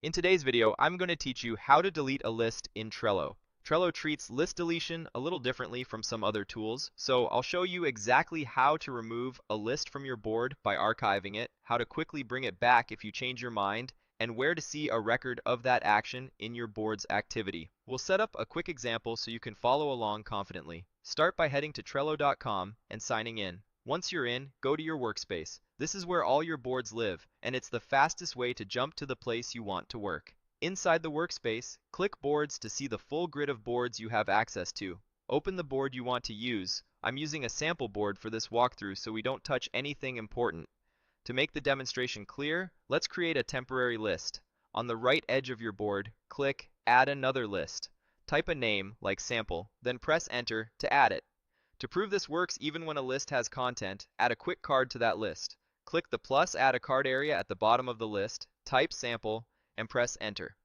In today's video, I'm going to teach you how to delete a list in Trello. Trello treats list deletion a little differently from some other tools, so I'll show you exactly how to remove a list from your board by archiving it, how to quickly bring it back if you change your mind, and where to see a record of that action in your board's activity. We'll set up a quick example so you can follow along confidently. Start by heading to Trello.com and signing in. Once you're in, go to your workspace. This is where all your boards live, and it's the fastest way to jump to the place you want to work. Inside the workspace, click Boards to see the full grid of boards you have access to. Open the board you want to use. I'm using a sample board for this walkthrough so we don't touch anything important. To make the demonstration clear, let's create a temporary list. On the right edge of your board, click Add another list. Type a name, like sample, then press Enter to add it. To prove this works even when a list has content, add a quick card to that list. Click the plus Add a card area at the bottom of the list, type sample, and press Enter.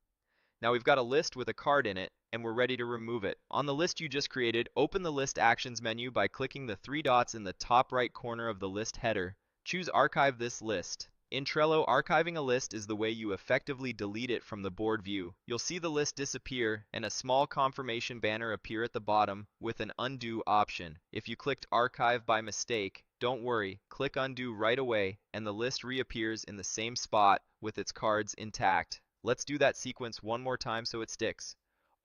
Now we've got a list with a card in it, and we're ready to remove it. On the list you just created, open the List Actions menu by clicking the three dots in the top right corner of the list header. Choose Archive this list. In Trello, archiving a list is the way you effectively delete it from the board view. You'll see the list disappear and a small confirmation banner appear at the bottom with an undo option. If you clicked archive by mistake, don't worry, click undo right away and the list reappears in the same spot with its cards intact. Let's do that sequence one more time so it sticks.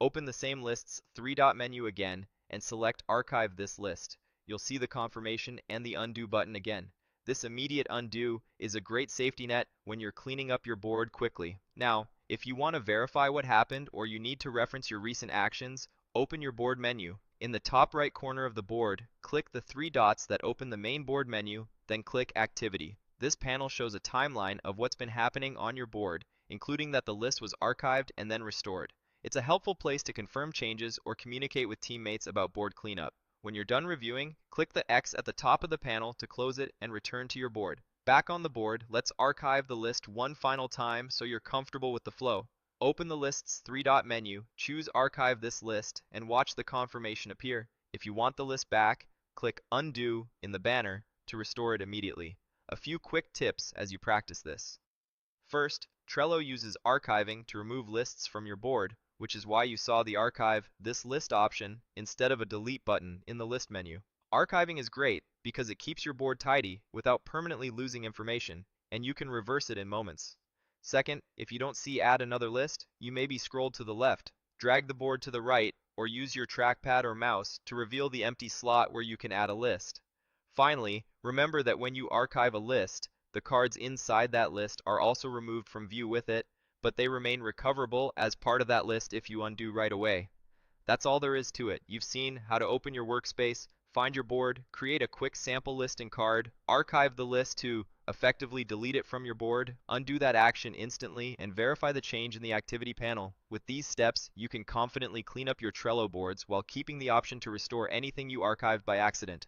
Open the same list's three-dot menu again and select archive this list. You'll see the confirmation and the undo button again. This immediate undo is a great safety net when you're cleaning up your board quickly. Now, if you want to verify what happened or you need to reference your recent actions, open your board menu. In the top right corner of the board, click the three dots that open the main board menu, then click Activity. This panel shows a timeline of what's been happening on your board, including that the list was archived and then restored. It's a helpful place to confirm changes or communicate with teammates about board cleanup. When you're done reviewing, click the X at the top of the panel to close it and return to your board. Back on the board, let's archive the list one final time so you're comfortable with the flow. Open the list's three-dot menu, choose Archive this list, and watch the confirmation appear. If you want the list back, click Undo in the banner to restore it immediately. A few quick tips as you practice this. First, Trello uses archiving to remove lists from your board, which is why you saw the Archive this list option instead of a delete button in the list menu. Archiving is great because it keeps your board tidy without permanently losing information, and you can reverse it in moments. Second, if you don't see Add another list, you may be scrolled to the left. Drag the board to the right, or use your trackpad or mouse to reveal the empty slot where you can add a list. Finally, remember that when you archive a list, the cards inside that list are also removed from view with it, but they remain recoverable as part of that list if you undo right away. That's all there is to it. You've seen how to open your workspace, find your board, create a quick sample listing card, archive the list to effectively delete it from your board, undo that action instantly, and verify the change in the activity panel. With these steps, you can confidently clean up your Trello boards while keeping the option to restore anything you archived by accident.